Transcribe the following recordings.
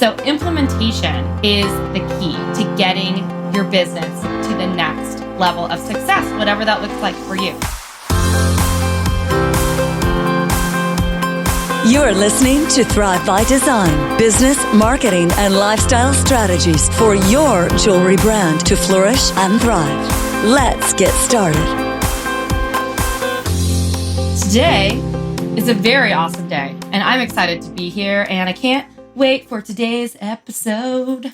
So implementation is the key to getting your business to the next level of success, whatever that looks like for you. You're listening to Thrive by Design, business, marketing, and lifestyle strategies for your jewelry brand to flourish and thrive. Let's get started. Today is a very awesome day, and I'm excited to be here, and I can't wait for today's episode.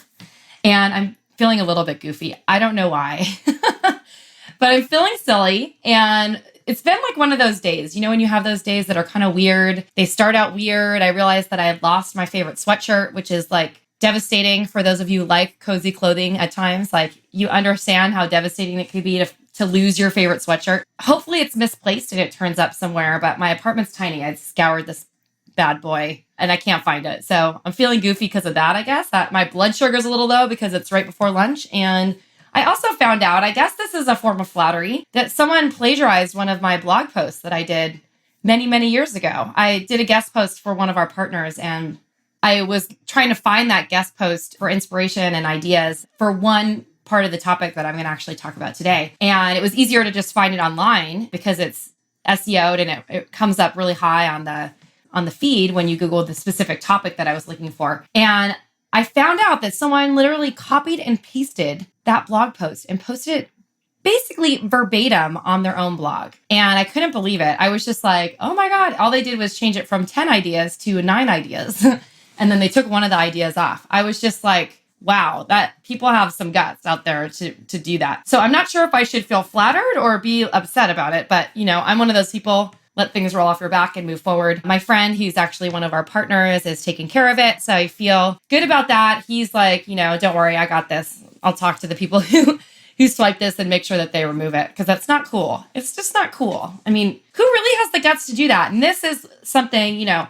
And I'm feeling a little bit goofy. I don't know why, but I'm feeling silly, and it's been like one of those days, you know, when you have those days that are kind of weird. They start out weird. I realized that I had lost my favorite sweatshirt, which is like devastating for those of you who like cozy clothing at times. Like, you understand how devastating it could be to lose your favorite sweatshirt. Hopefully it's misplaced and it turns up somewhere, but my apartment's tiny. I scoured this bad boy and I can't find it. So I'm feeling goofy because of that, I guess. That my blood sugar's a little low because it's right before lunch. And I also found out, I guess this is a form of flattery, that someone plagiarized one of my blog posts that I did many, many years ago. I did a guest post for one of our partners, and I was trying to find that guest post for inspiration and ideas for one part of the topic that I'm going to actually talk about today. And it was easier to just find it online because it's SEO'd and it comes up really high on the feed when you Google the specific topic that I was looking for. And I found out that someone literally copied and pasted that blog post and posted it basically verbatim on their own blog. And I couldn't believe it. I was just like, oh my God, all they did was change it from 10 ideas to 9 ideas. And then they took one of the ideas off. I was just like, wow, that people have some guts out there to do that. So I'm not sure if I should feel flattered or be upset about it, but you know, I'm one of those people. Let things roll off your back and move forward. My friend, he's actually one of our partners, is taking care of it. So I feel good about that. He's like, you know, don't worry, I got this. I'll talk to the people who swipe this and make sure that they remove it, because that's not cool. It's just not cool. I mean, who really has the guts to do that? And this is something, you know,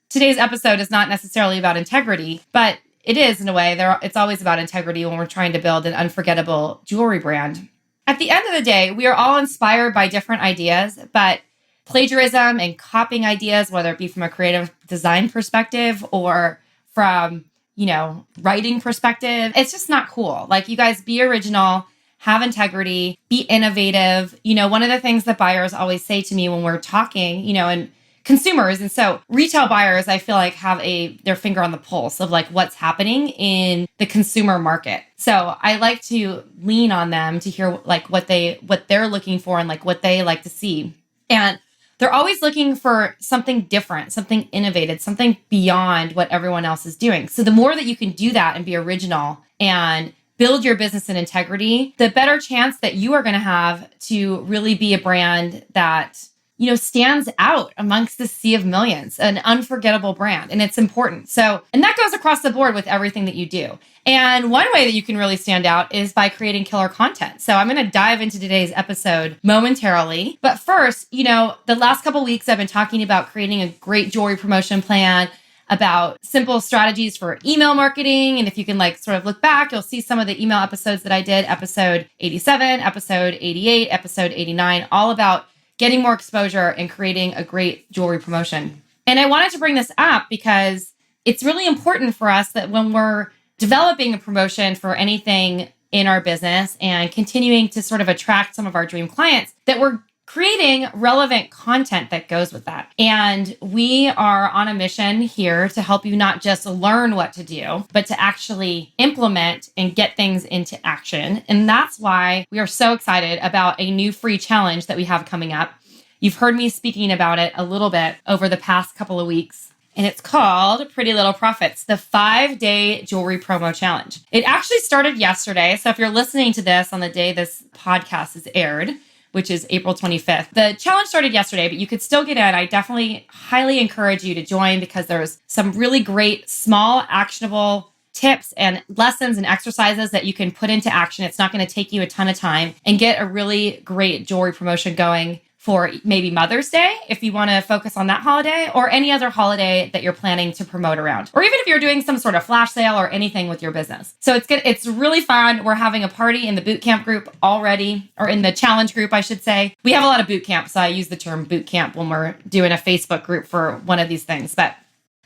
today's episode is not necessarily about integrity, but it is in a way. It's always about integrity when we're trying to build an unforgettable jewelry brand. At the end of the day, we are all inspired by different ideas, but plagiarism and copying ideas, whether it be from a creative design perspective or from, you know, writing perspective, it's just not cool. Like, you guys, be original, have integrity, be innovative. You know, one of the things that buyers always say to me when we're talking, you know, and consumers, and so retail buyers, I feel like have their finger on the pulse of like what's happening in the consumer market. So I like to lean on them to hear like what they're looking for and like what they like to see. And they're always looking for something different, something innovative, something beyond what everyone else is doing. So the more that you can do that and be original and build your business in integrity, the better chance that you are going to have to really be a brand that, you know, stands out amongst the sea of millions, an unforgettable brand. And it's important. So, and that goes across the board with everything that you do. And one way that you can really stand out is by creating killer content. So I'm going to dive into today's episode momentarily. But first, you know, the last couple of weeks I've been talking about creating a great jewelry promotion plan, about simple strategies for email marketing. And if you can like sort of look back, you'll see some of the email episodes that I did, episode 87, episode 88, episode 89, all about getting more exposure and creating a great jewelry promotion. And I wanted to bring this up because it's really important for us that when we're developing a promotion for anything in our business and continuing to sort of attract some of our dream clients, that we're creating relevant content that goes with that. And we are on a mission here to help you not just learn what to do, but to actually implement and get things into action. And that's why we are so excited about a new free challenge that we have coming up. You've heard me speaking about it a little bit over the past couple of weeks. And it's called Pretty Little Profits, the 5-day jewelry promo challenge. It actually started yesterday. So if you're listening to this on the day this podcast is aired, which is April 25th. The challenge started yesterday, but you could still get in. I definitely highly encourage you to join because there's some really great, small, actionable tips and lessons and exercises that you can put into action. It's not going to take you a ton of time, and get a really great jewelry promotion going for maybe Mother's Day, if you want to focus on that holiday, or any other holiday that you're planning to promote around, or even if you're doing some sort of flash sale or anything with your business. So it's good. It's really fun. We're having a party in the boot camp group already, or in the challenge group, I should say. We have a lot of boot camps, so I use the term boot camp when we're doing a Facebook group for one of these things. But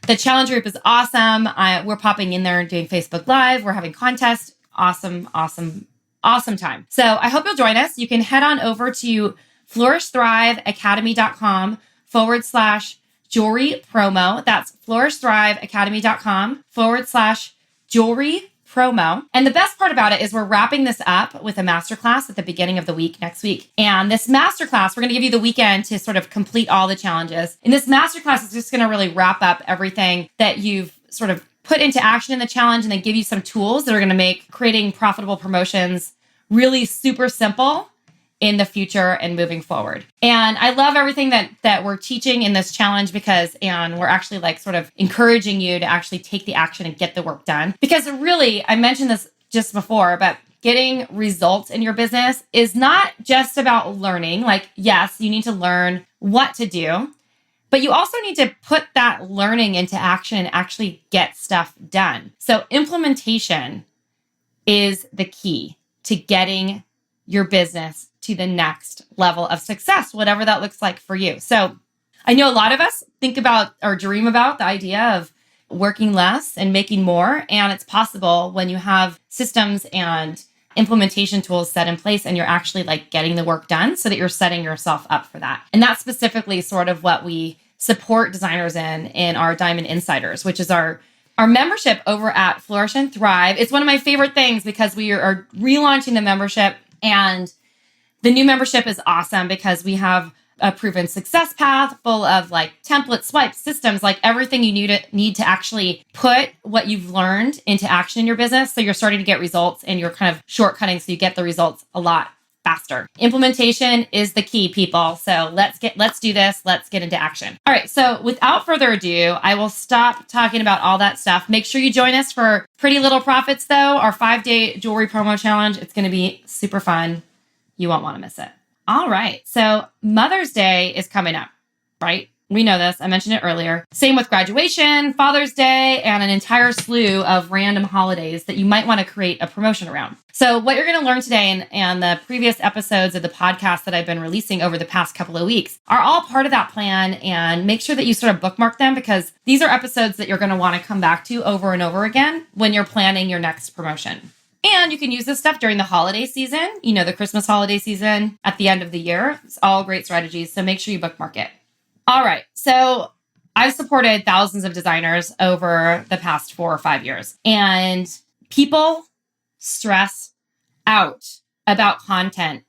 The challenge group is awesome. We're popping in there and doing Facebook Live. We're having contests. Awesome, awesome, awesome time. So I hope you'll join us. You can head on over to flourishthriveacademy.com/jewelry promo. That's flourishthriveacademy.com/jewelry promo. And the best part about it is we're wrapping this up with a masterclass at the beginning of the week next week. And this masterclass, we're going to give you the weekend to sort of complete all the challenges. And this masterclass is just going to really wrap up everything that you've sort of put into action in the challenge and then give you some tools that are going to make creating profitable promotions really super simple in the future and moving forward. And I love everything that we're teaching in this challenge and we're actually like sort of encouraging you to actually take the action and get the work done. Because really, I mentioned this just before, but getting results in your business is not just about learning. Like, yes, you need to learn what to do, but you also need to put that learning into action and actually get stuff done. So implementation is the key to getting your business to the next level of success, whatever that looks like for you. So I know a lot of us think about or dream about the idea of working less and making more. And it's possible when you have systems and implementation tools set in place and you're actually like getting the work done so that you're setting yourself up for that. And that's specifically sort of what we support designers in our Diamond Insiders, which is our membership over at Flourish and Thrive. It's one of my favorite things because we are relaunching the membership, and the new membership is awesome because we have a proven success path full of like templates, swipes, systems, like everything you need to actually put what you've learned into action in your business. So you're starting to get results and you're kind of shortcutting so you get the results a lot faster. Implementation is the key, people. So let's do this. Let's get into action. All right. So without further ado, I will stop talking about all that stuff. Make sure you join us for Pretty Little Profits, though, our 5-day jewelry promo challenge. It's going to be super fun. You won't want to miss it. All right. So Mother's Day is coming up, right? We know this. I mentioned it earlier. Same with graduation, Father's Day, and an entire slew of random holidays that you might want to create a promotion around. So what you're going to learn today and the previous episodes of the podcast that I've been releasing over the past couple of weeks are all part of that plan. And make sure that you sort of bookmark them because these are episodes that you're going to want to come back to over and over again when you're planning your next promotion. And you can use this stuff during the holiday season, the Christmas holiday season at the end of the year. It's all great strategies. So make sure you bookmark it. All right. So I've supported thousands of designers over the past 4 or 5 years, and people stress out about content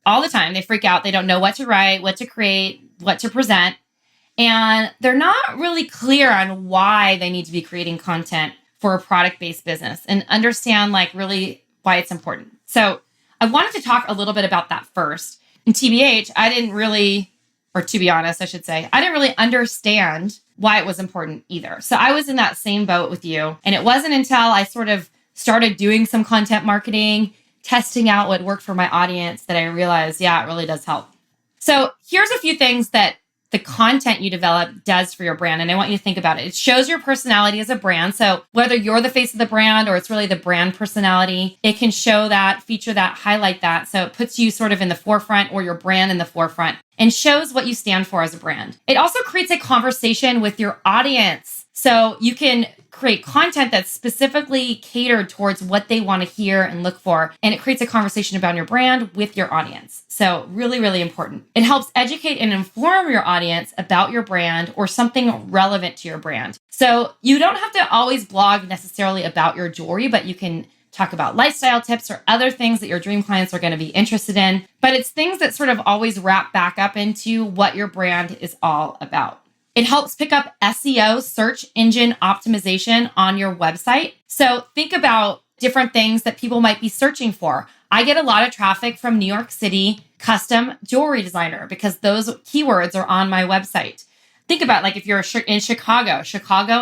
all the time. They freak out. They don't know what to write, what to create, what to present. And they're not really clear on why they need to be creating content for a product-based business and understand like really why it's important. So I wanted to talk a little bit about that first. And TBH, to be honest, I should say, I didn't really understand why it was important either. So I was in that same boat with you. And it wasn't until I sort of started doing some content marketing, testing out what worked for my audience that I realized, yeah, it really does help. So here's a few things that the content you develop does for your brand. And I want you to think about it. It shows your personality as a brand. So whether you're the face of the brand or it's really the brand personality, it can show that, feature that, highlight that. So it puts you sort of in the forefront or your brand in the forefront and shows what you stand for as a brand. It also creates a conversation with your audience. So you can create content that's specifically catered towards what they want to hear and look for. And it creates a conversation about your brand with your audience. So really, really important. It helps educate and inform your audience about your brand or something relevant to your brand. So you don't have to always blog necessarily about your jewelry, but you can talk about lifestyle tips or other things that your dream clients are going to be interested in. But it's things that sort of always wrap back up into what your brand is all about. It helps pick up SEO, search engine optimization on your website. So think about different things that people might be searching for. I get a lot of traffic from New York City custom jewelry designer because those keywords are on my website. Think about like if you're in Chicago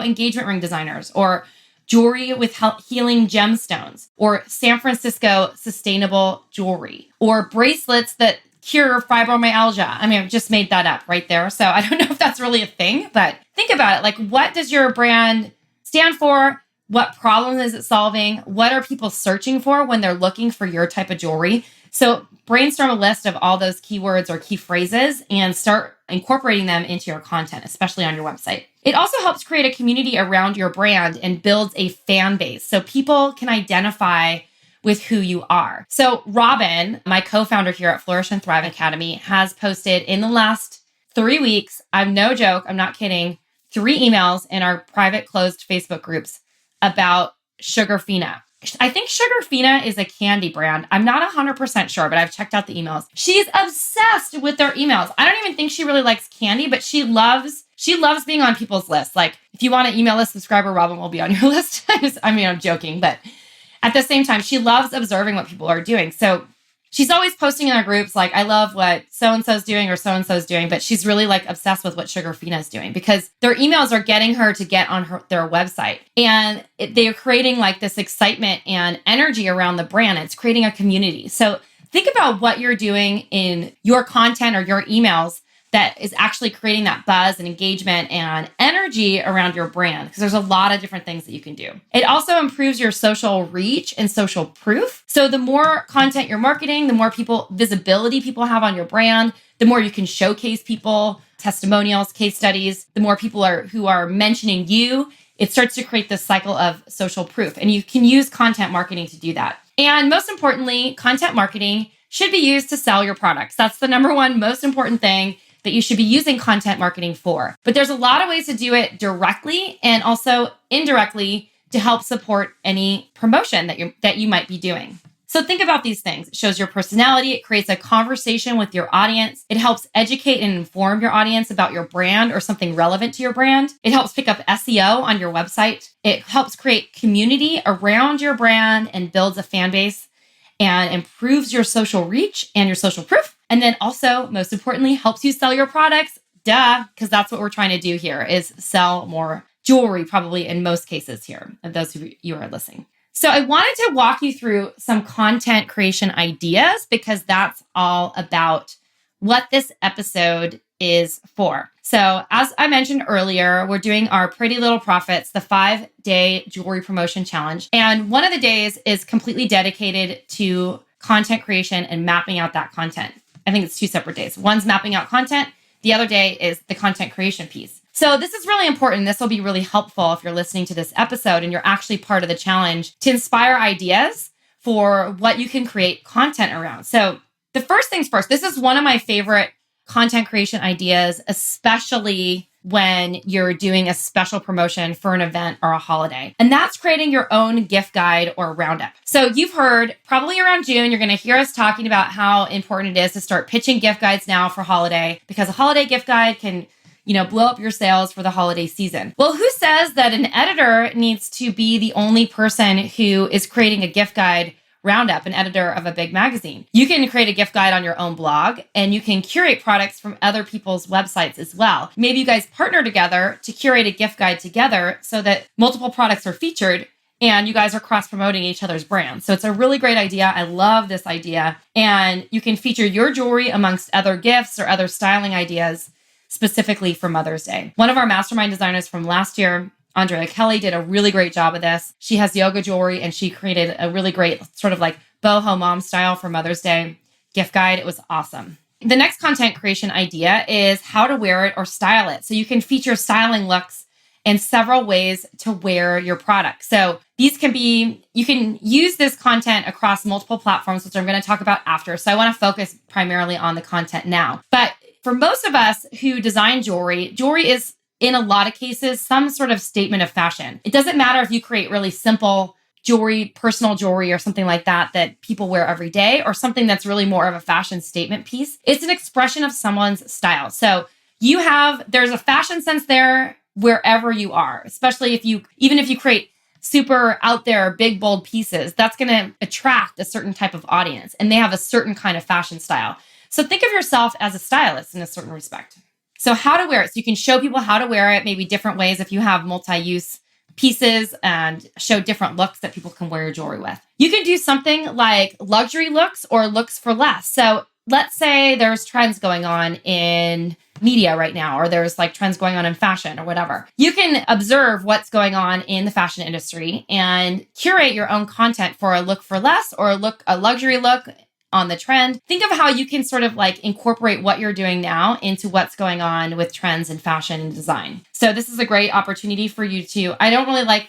engagement ring designers, or jewelry with healing gemstones, or San Francisco sustainable jewelry, or bracelets that cure fibromyalgia. I mean, I've just made that up right there. So I don't know if that's really a thing, but think about it. Like, what does your brand stand for? What problem is it solving? What are people searching for when they're looking for your type of jewelry? So brainstorm a list of all those keywords or key phrases and start incorporating them into your content, especially on your website. It also helps create a community around your brand and builds a fan base so people can identify with who you are. So Robin, my co-founder here at Flourish and Thrive Academy, has posted in the last 3 weeks, I'm no joke, I'm not kidding, 3 emails in our private closed Facebook groups about Sugarfina. I think Sugarfina is a candy brand. I'm not 100% sure, but I've checked out the emails. She's obsessed with their emails. I don't even think she really likes candy, but she loves being on people's lists. Like, if you want to email a subscriber, Robin will be on your list. I'm joking, but at the same time, she loves observing what people are doing. So she's always posting in our groups, like, I love what so-and-so's doing or so-and-so's doing, but she's really like obsessed with what Sugarfina is doing because their emails are getting her to get on their website. And they're creating like this excitement and energy around the brand. It's creating a community. So think about what you're doing in your content or your emails that is actually creating that buzz and engagement and energy around your brand, because there's a lot of different things that you can do. It also improves your social reach and social proof. So the more content you're marketing, the more visibility people have on your brand, the more you can showcase people, testimonials, case studies, the more people who are mentioning you. It starts to create this cycle of social proof, and you can use content marketing to do that. And most importantly, content marketing should be used to sell your products. That's the number one most important thing that you should be using content marketing for. But there's a lot of ways to do it directly and also indirectly to help support any promotion that you might be doing. So think about these things. It shows your personality. It creates a conversation with your audience. It helps educate and inform your audience about your brand or something relevant to your brand. It helps pick up SEO on your website. It helps create community around your brand and builds a fan base and improves your social reach and your social proof. And then also, most importantly, helps you sell your products. Duh, because that's what we're trying to do here is sell more jewelry, probably in most cases here, of those of you are listening. So I wanted to walk you through some content creation ideas because that's all about what this episode is for. So as I mentioned earlier, we're doing our Pretty Little Profits, the 5-day jewelry promotion challenge. And one of the days is completely dedicated to content creation and mapping out that content. I think it's 2 separate days. One's mapping out content. The other day is the content creation piece. So this is really important. This will be really helpful if you're listening to this episode and you're actually part of the challenge to inspire ideas for what you can create content around. So the first things first, this is one of my favorite content creation ideas, especially when you're doing a special promotion for an event or a holiday. And that's creating your own gift guide or roundup. So you've heard probably around June, you're going to hear us talking about how important it is to start pitching gift guides now for holiday, because a holiday gift guide can, blow up your sales for the holiday season. Well, who says that an editor needs to be the only person who is creating a gift guide roundup, an editor of a big magazine? You can create a gift guide on your own blog, and you can curate products from other people's websites as well. Maybe you guys partner together to curate a gift guide together so that multiple products are featured and you guys are cross-promoting each other's brands. So it's a really great idea. I love this idea. And you can feature your jewelry amongst other gifts or other styling ideas specifically for Mother's Day. One of our mastermind designers from last year, Andrea Kelly, did a really great job of this. She has yoga jewelry and she created a really great sort of like boho mom style for Mother's Day gift guide. It was awesome. The next content creation idea is how to wear it or style it. So you can feature styling looks and several ways to wear your product. So these can be, you can use this content across multiple platforms, which I'm going to talk about after. So I want to focus primarily on the content now. But for most of us who design jewelry is, in a lot of cases, some sort of statement of fashion. It doesn't matter if you create really simple jewelry, personal jewelry, or something like that people wear every day, or something that's really more of a fashion statement piece. It's an expression of someone's style. So there's a fashion sense there wherever you are, especially even if you create super out there, big, bold pieces, that's going to attract a certain type of audience, and they have a certain kind of fashion style. So think of yourself as a stylist in a certain respect. So how to wear it. So you can show people how to wear it, maybe different ways if you have multi-use pieces, and show different looks that people can wear your jewelry with. You can do something like luxury looks or looks for less. So let's say there's trends going on in media right now, or there's like trends going on in fashion or whatever. You can observe what's going on in the fashion industry and curate your own content for a look for less or a luxury look, on the trend. Think of how you can sort of like incorporate what you're doing now into what's going on with trends in fashion and design. So this is a great opportunity for you to, I don't really like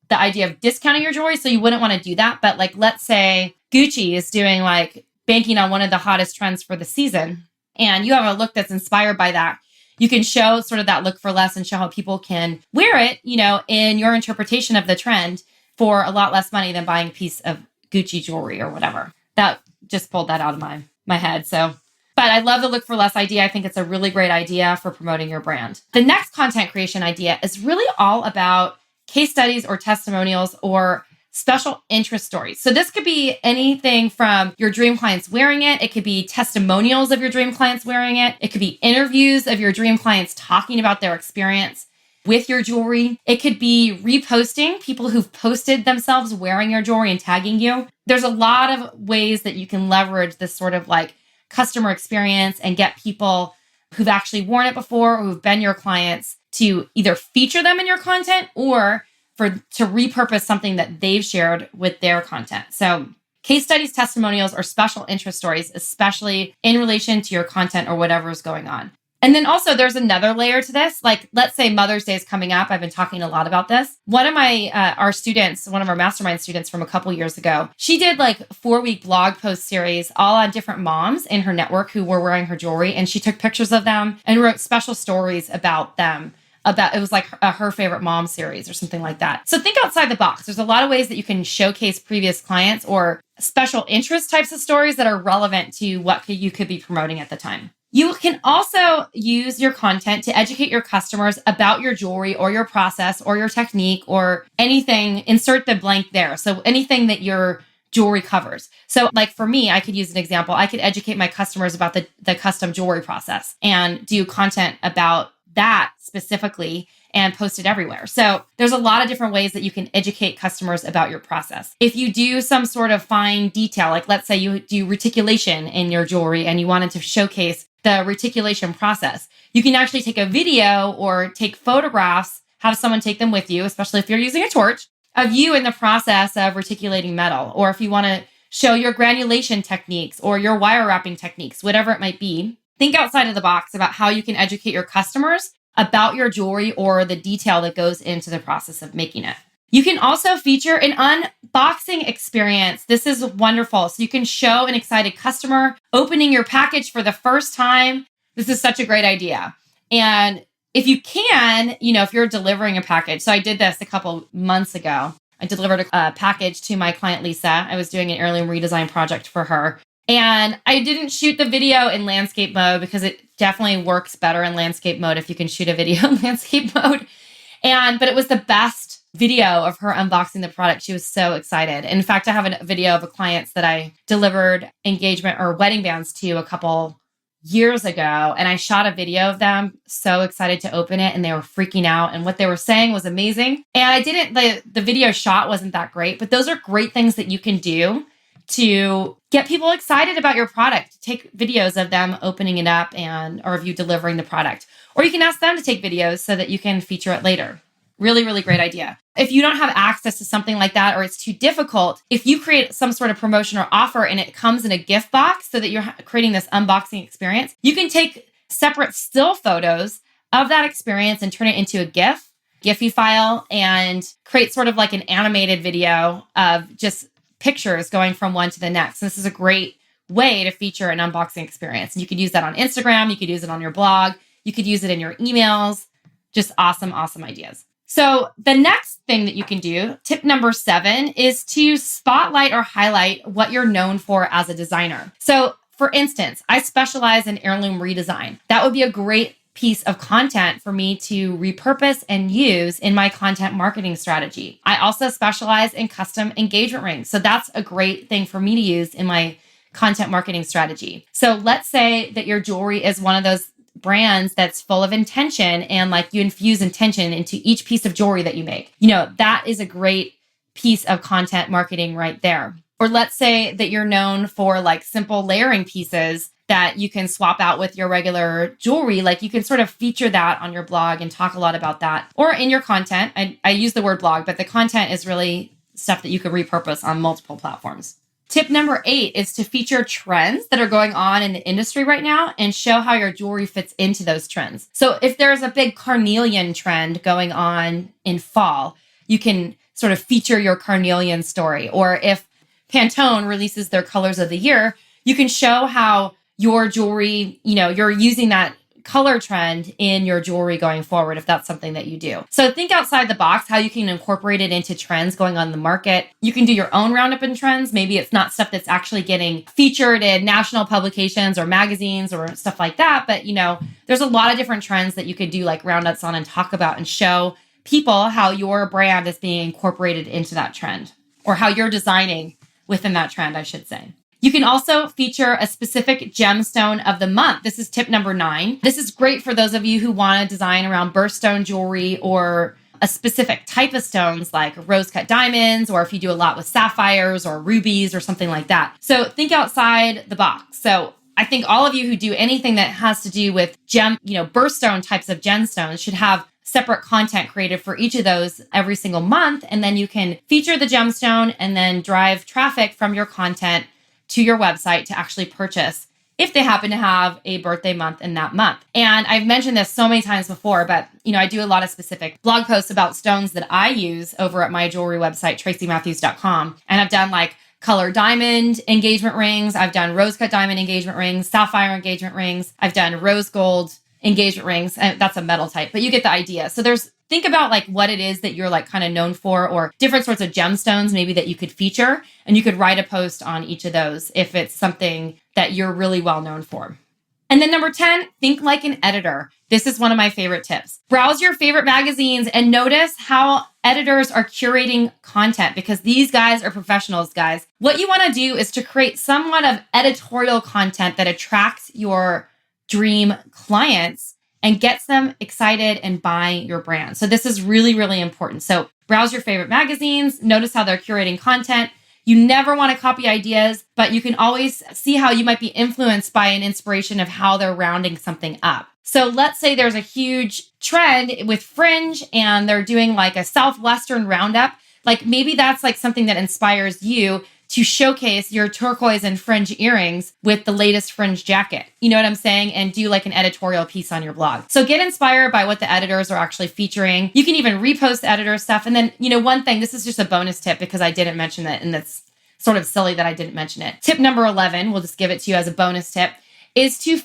the idea of discounting your jewelry, so you wouldn't want to do that. But like, let's say Gucci is doing like banking on one of the hottest trends for the season, and you have a look that's inspired by that. You can show sort of that look for less and show how people can wear it, in your interpretation of the trend for a lot less money than buying a piece of Gucci jewelry or whatever. That just pulled that out of my head. So, but I love the look for less idea. I think it's a really great idea for promoting your brand. The next content creation idea is really all about case studies or testimonials or special interest stories. So this could be anything from your dream clients wearing it. It could be testimonials of your dream clients wearing it. It could be interviews of your dream clients talking about their experience with your jewelry. It could be reposting people who've posted themselves wearing your jewelry and tagging you. There's a lot of ways that you can leverage this sort of like customer experience and get people who've actually worn it before or who've been your clients to either feature them in your content or to repurpose something that they've shared with their content. So case studies, testimonials, or special interest stories, especially in relation to your content or whatever is going on. And then also there's another layer to this. Like, let's say Mother's Day is coming up. I've been talking a lot about this. One of our students, one of our mastermind students from a couple years ago, she did like 4-week blog post series all on different moms in her network who were wearing her jewelry. And she took pictures of them and wrote special stories about them. It was like her favorite mom series or something like that. So think outside the box. There's a lot of ways that you can showcase previous clients or special interest types of stories that are relevant to what you could be promoting at the time. You can also use your content to educate your customers about your jewelry or your process or your technique or anything. Insert the blank there. So anything that your jewelry covers. So like for me, I could use an example. I could educate my customers about the custom jewelry process and do content about that specifically and post it everywhere. So there's a lot of different ways that you can educate customers about your process. If you do some sort of fine detail, like let's say you do reticulation in your jewelry and you wanted to showcase the reticulation process, you can actually take a video or take photographs, have someone take them with you, especially if you're using a torch, of you in the process of reticulating metal. Or if you want to show your granulation techniques or your wire wrapping techniques, whatever it might be. Think outside of the box about how you can educate your customers about your jewelry or the detail that goes into the process of making it. You can also feature an unboxing experience. This is wonderful. So you can show an excited customer opening your package for the first time. This is such a great idea. And if you can, if you're delivering a package. So I did this a couple months ago. I delivered a package to my client, Lisa. I was doing an heirloom redesign project for her. And I didn't shoot the video in landscape mode because it definitely works better in landscape mode if you can shoot a video in landscape mode. But it was the best video of her unboxing the product. She was so excited. In fact, I have a video of a client that I delivered engagement or wedding bands to a couple years ago. And I shot a video of them so excited to open it and they were freaking out. And what they were saying was amazing. And the video shot wasn't that great, but those are great things that you can do to get people excited about your product. Take videos of them opening it up or of you delivering the product. Or you can ask them to take videos so that you can feature it later. Really, really great idea. If you don't have access to something like that or it's too difficult, if you create some sort of promotion or offer and it comes in a gift box so that you're creating this unboxing experience, you can take separate still photos of that experience and turn it into a Giphy file and create sort of like an animated video of just pictures going from one to the next. This is a great way to feature an unboxing experience. And you could use that on Instagram. You could use it on your blog. You could use it in your emails. Just awesome, awesome ideas. So the next thing that you can do, tip number 7, is to spotlight or highlight what you're known for as a designer. So for instance, I specialize in heirloom redesign. That would be a great piece of content for me to repurpose and use in my content marketing strategy. I also specialize in custom engagement rings. So that's a great thing for me to use in my content marketing strategy. So let's say that your jewelry is one of those brands that's full of intention and like you infuse intention into each piece of jewelry that you make. That is a great piece of content marketing right there. Or let's say that you're known for like simple layering pieces that you can swap out with your regular jewelry. Like you can sort of feature that on your blog and talk a lot about that. Or in your content, I use the word blog, but the content is really stuff that you could repurpose on multiple platforms. Tip number 8 is to feature trends that are going on in the industry right now and show how your jewelry fits into those trends. So if there's a big carnelian trend going on in fall, you can sort of feature your carnelian story. Or if Pantone releases their colors of the year, you can show how your jewelry, you're using that color trend in your jewelry going forward, if that's something that you do. So think outside the box, how you can incorporate it into trends going on in the market. You can do your own roundup in trends. Maybe it's not stuff that's actually getting featured in national publications or magazines or stuff like that. But, there's a lot of different trends that you could do like roundups on and talk about and show people how your brand is being incorporated into that trend, or how you're designing within that trend, I should say. You can also feature a specific gemstone of the month. This is tip number 9. This is great for those of you who want to design around birthstone jewelry or a specific type of stones like rose-cut diamonds, or if you do a lot with sapphires or rubies or something like that. So think outside the box. So I think all of you who do anything that has to do with birthstone types of gemstones should have separate content created for each of those every single month. And then you can feature the gemstone and then drive traffic from your content to your website to actually purchase if they happen to have a birthday month in that month. And I've mentioned this so many times before, but I do a lot of specific blog posts about stones that I use over at my jewelry website, tracymatthews.com. And I've done like color diamond engagement rings. I've done rose-cut diamond engagement rings, sapphire engagement rings. I've done rose gold engagement rings. And that's a metal type, but you get the idea. So think about like what it is that you're like kind of known for, or different sorts of gemstones maybe that you could feature, and you could write a post on each of those if it's something that you're really well known for. And then number 10, think like an editor. This is one of my favorite tips. Browse your favorite magazines and notice how editors are curating content, because these guys are professionals, guys. What you want to do is to create somewhat of editorial content that attracts your dream clients and gets them excited and buying your brand. So this is really, really important. So browse your favorite magazines, notice how they're curating content. You never want to copy ideas, but you can always see how you might be influenced by an inspiration of how they're rounding something up. So let's say there's a huge trend with fringe and they're doing like a Southwestern roundup. Like maybe that's like something that inspires you to showcase your turquoise and fringe earrings with the latest fringe jacket. You know what I'm saying? And do like an editorial piece on your blog. So get inspired by what the editors are actually featuring. You can even repost editor stuff. And then, one thing, this is just a bonus tip because I didn't mention it, and that's sort of silly that I didn't mention it. Tip number 11, we'll just give it to you as a bonus tip, is to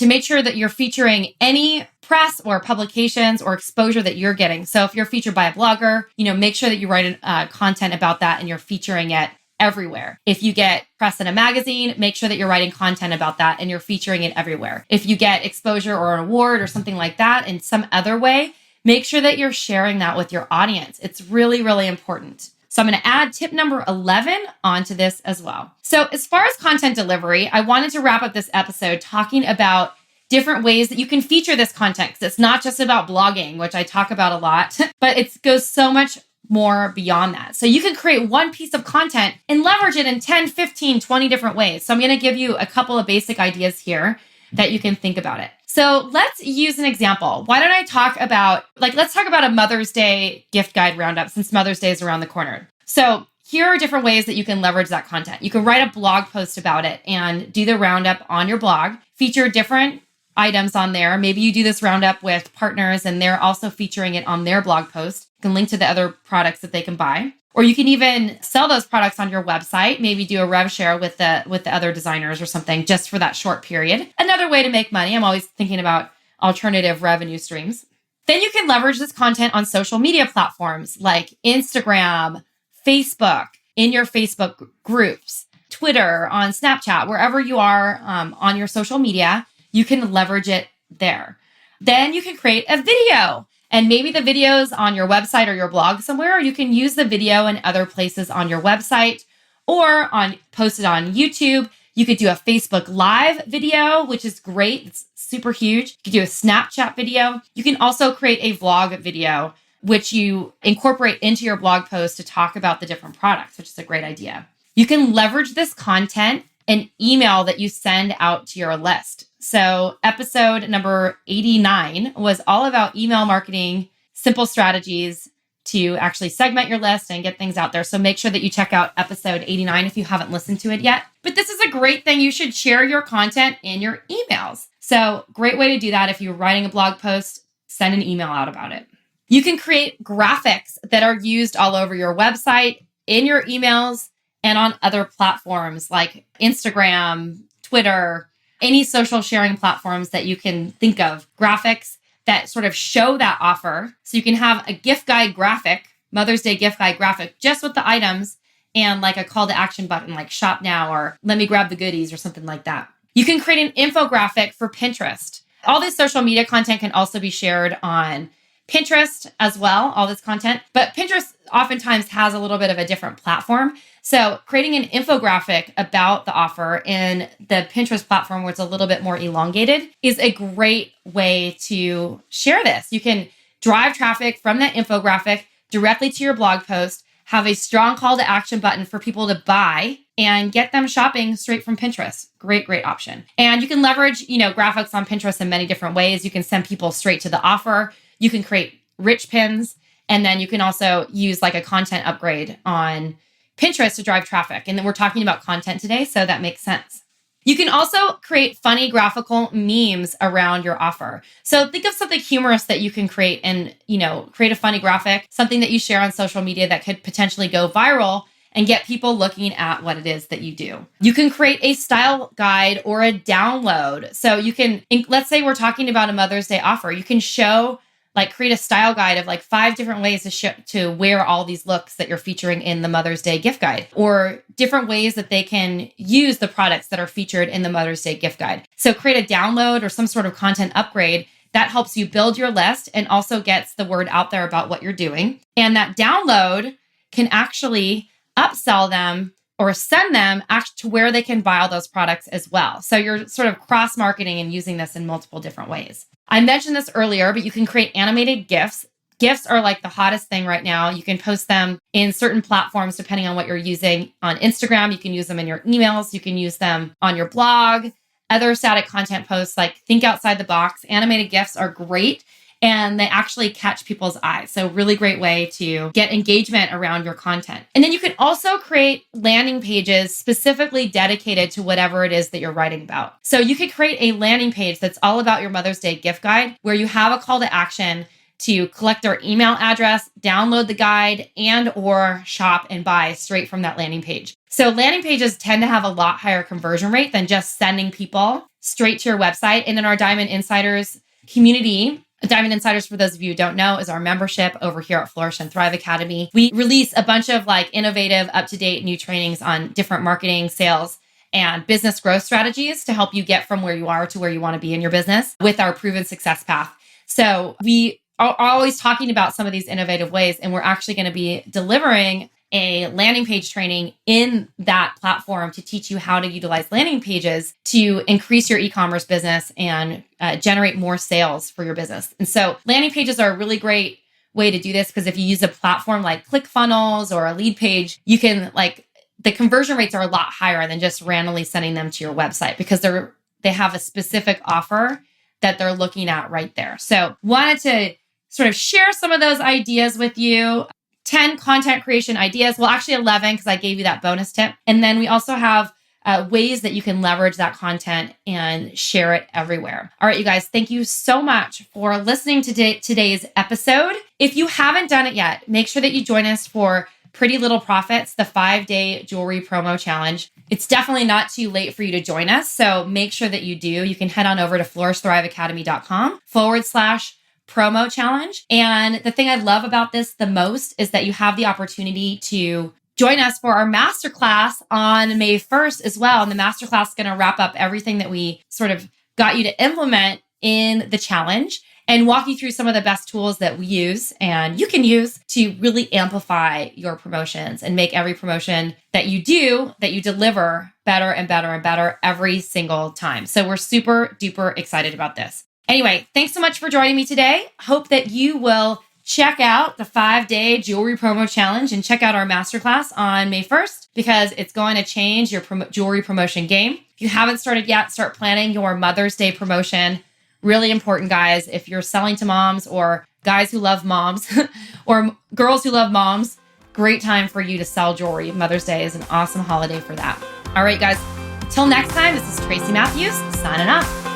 make sure that you're featuring any press or publications or exposure that you're getting. So if you're featured by a blogger, make sure that you write content about that and you're featuring it everywhere. If you get press in a magazine, make sure that you're writing content about that and you're featuring it everywhere. If you get exposure or an award or something like that in some other way, make sure that you're sharing that with your audience. It's really, really important. So I'm going to add tip number 11 onto this as well. So as far as content delivery, I wanted to wrap up this episode talking about different ways that you can feature this content, because it's not just about blogging, which I talk about a lot, but it goes so much more beyond that. So you can create one piece of content and leverage it in 10, 15, 20 different ways. So I'm going to give you a couple of basic ideas here that you can think about it. So let's use an example. Why don't I let's talk about a Mother's Day gift guide roundup, since Mother's Day is around the corner. So here are different ways that you can leverage that content. You can write a blog post about it and do the roundup on your blog, feature different items on there. Maybe you do this roundup with partners and they're also featuring it on their blog post. You can link to the other products that they can buy. Or you can even sell those products on your website, maybe do a rev share with the other designers or something just for that short period. Another way to make money. I'm always thinking about alternative revenue streams. Then you can leverage this content on social media platforms like Instagram, Facebook, in your Facebook groups, Twitter, on Snapchat, wherever you are on your social media, you can leverage it there. Then you can create a video. And maybe the video's on your website or your blog somewhere, or you can use the video in other places on your website or post it on YouTube. You could do a Facebook Live video, which is great. It's super huge. You could do a Snapchat video. You can also create a vlog video, which you incorporate into your blog post to talk about the different products, which is a great idea. You can leverage this content in email that you send out to your list. So episode number 89 was all about email marketing, simple strategies to actually segment your list and get things out there. So make sure that you check out episode 89 if you haven't listened to it yet. But this is a great thing. You should share your content in your emails. So great way to do that. If you're writing a blog post, send an email out about it. You can create graphics that are used all over your website, in your emails, and on other platforms like Instagram, Twitter, any social sharing platforms that you can think of. Graphics that sort of show that offer. So you can have a gift guide graphic, Mother's Day gift guide graphic, just with the items and like a call to action button like shop now or let me grab the goodies or something like that. You can create an infographic for Pinterest. All this social media content can also be shared on Pinterest as well, all this content. But Pinterest oftentimes has a little bit of a different platform. So creating an infographic about the offer in the Pinterest platform where it's a little bit more elongated is a great way to share this. You can drive traffic from that infographic directly to your blog post, have a strong call to action button for people to buy and get them shopping straight from Pinterest. Great option. And you can leverage, graphics on Pinterest in many different ways. You can send people straight to the offer. You can create rich pins, and then you can also use like a content upgrade on Pinterest to drive traffic. And then we're talking about content today, so that makes sense. You can also create funny graphical memes around your offer. So think of something humorous that you can create and, create a funny graphic, something that you share on social media that could potentially go viral and get people looking at what it is that you do. You can create a style guide or a download. So you can, let's say we're talking about a Mother's Day offer. You can create a style guide of 5 different ways to wear all these looks that you're featuring in the Mother's Day gift guide, or different ways that they can use the products that are featured in the Mother's Day gift guide. So create a download or some sort of content upgrade that helps you build your list and also gets the word out there about what you're doing. And that download can actually upsell them or send them to where they can buy all those products as well. So you're sort of cross-marketing and using this in multiple different ways. I mentioned this earlier, but you can create animated GIFs. GIFs are like the hottest thing right now. You can post them in certain platforms depending on what you're using. On Instagram, you can use them in your emails. You can use them on your blog. Other static content posts, like think outside the box. Animated GIFs are great, and they actually catch people's eyes. So really great way to get engagement around your content. And then you can also create landing pages specifically dedicated to whatever it is that you're writing about. So you could create a landing page that's all about your Mother's Day gift guide, where you have a call to action to collect their email address, download the guide, and or shop and buy straight from that landing page. So landing pages tend to have a lot higher conversion rate than just sending people straight to your website. And in our Diamond Insiders community, Diamond Insiders, for those of you who don't know, is our membership over here at Flourish and Thrive Academy. We release a bunch of innovative, up-to-date new trainings on different marketing, sales, and business growth strategies to help you get from where you are to where you want to be in your business with our proven success path. So we are always talking about some of these innovative ways, and we're actually going to be delivering a landing page training in that platform to teach you how to utilize landing pages to increase your e-commerce business and generate more sales for your business. And so landing pages are a really great way to do this, because if you use a platform like ClickFunnels or a lead page, you can the conversion rates are a lot higher than just randomly sending them to your website, because they have a specific offer that they're looking at right there. So wanted to sort of share some of those ideas with you. 10 content creation ideas. Well, actually 11, because I gave you that bonus tip. And then we also have ways that you can leverage that content and share it everywhere. All right, you guys, thank you so much for listening to today's episode. If you haven't done it yet, make sure that you join us for Pretty Little Profits, the 5-day jewelry promo challenge. It's definitely not too late for you to join us, so make sure that you do. You can head on over to flourishthriveacademy.com/promo challenge. And the thing I love about this the most is that you have the opportunity to join us for our masterclass on May 1st as well. And the masterclass is going to wrap up everything that we sort of got you to implement in the challenge and walk you through some of the best tools that we use and you can use to really amplify your promotions and make every promotion that you do, that you deliver, better and better and better every single time. So we're super duper excited about this. Anyway, thanks so much for joining me today. Hope that you will check out the 5-day jewelry promo challenge and check out our masterclass on May 1st, because it's going to change your jewelry promotion game. If you haven't started yet, start planning your Mother's Day promotion. Really important, guys. If you're selling to moms or guys who love moms or girls who love moms, great time for you to sell jewelry. Mother's Day is an awesome holiday for that. All right, guys, until next time, this is Tracy Matthews signing off.